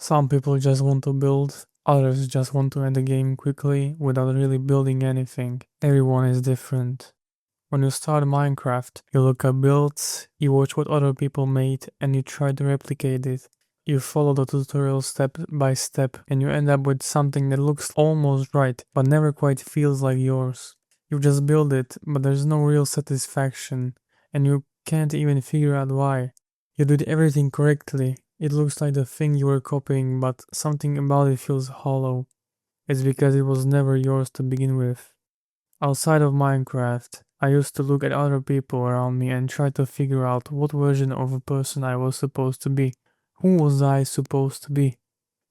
Some people just want to build, others just want to end the game quickly without really building anything. Everyone is different. When you start Minecraft, you look at builds, you watch what other people made, and you try to replicate it. You follow the tutorial step by step, and you end up with something that looks almost right, but never quite feels like yours. You just build it, but there's no real satisfaction, and you can't even figure out why. You did everything correctly. It looks like the thing you were copying, but something about it feels hollow. It's because it was never yours to begin with. Outside of Minecraft, I used to look at other people around me and try to figure out what version of a person I was supposed to be. Who was I supposed to be?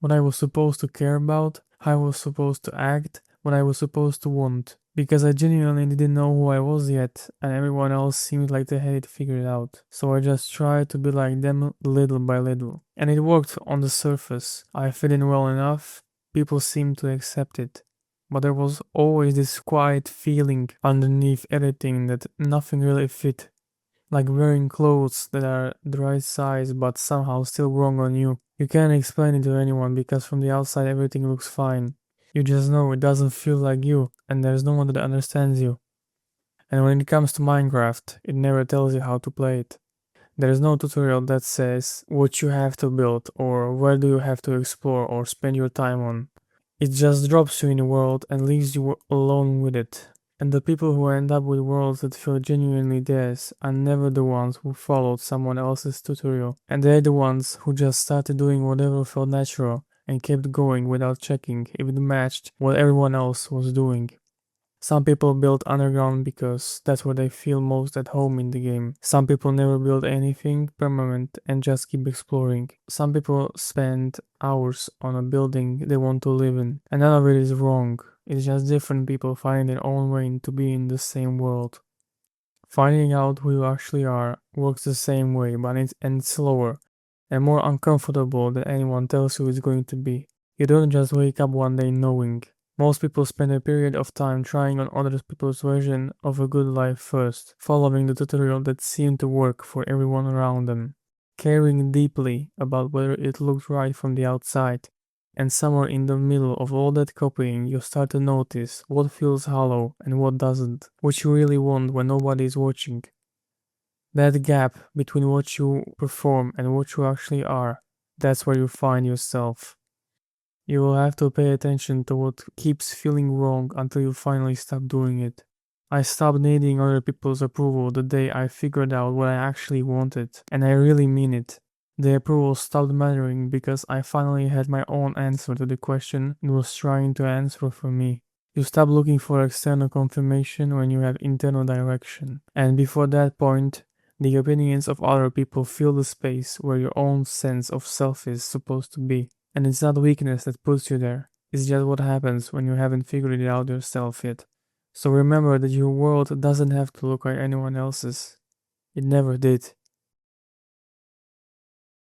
What I was supposed to care about? How I was supposed to act? What I was supposed to want? Because I genuinely didn't know who I was yet, and everyone else seemed like they had it figured out. So I just tried to be like them little by little. And it worked on the surface. I fit in well enough, people seemed to accept it. But there was always this quiet feeling underneath everything that nothing really fit. Like wearing clothes that are the right size but somehow still wrong on you. You can't explain it to anyone because from the outside everything looks fine. You just know it doesn't feel like you and there's no one that understands you. And when it comes to Minecraft, it never tells you how to play it. There is no tutorial that says what you have to build or where do you have to explore or spend your time on. It just drops you in a world and leaves you alone with it. And the people who end up with worlds that feel genuinely theirs are never the ones who followed someone else's tutorial. And they're the ones who just started doing whatever felt natural and kept going without checking if it matched what everyone else was doing. Some people build underground because that's where they feel most at home in the game. Some people never build anything permanent and just keep exploring. Some people spend hours on a building they want to live in. And none of it is wrong. It's just different people finding their own way to be in the same world. Finding out who you actually are works the same way, but it's slower and more uncomfortable than anyone tells you it's going to be. You don't just wake up one day knowing. Most people spend a period of time trying on other people's version of a good life first, following the tutorial that seemed to work for everyone around them, caring deeply about whether it looked right from the outside. And somewhere in the middle of all that copying, you start to notice what feels hollow and what doesn't, what you really want when nobody is watching. That gap between what you perform and what you actually are, that's where you find yourself. You will have to pay attention to what keeps feeling wrong until you finally stop doing it. I stopped needing other people's approval the day I figured out what I actually wanted, and I really mean it. The approval stopped mattering because I finally had my own answer to the question it was trying to answer for me. You stop looking for external confirmation when you have internal direction, and before that point, the opinions of other people fill the space where your own sense of self is supposed to be. And it's not weakness that puts you there, it's just what happens when you haven't figured it out yourself yet. So remember that your world doesn't have to look like anyone else's. It never did.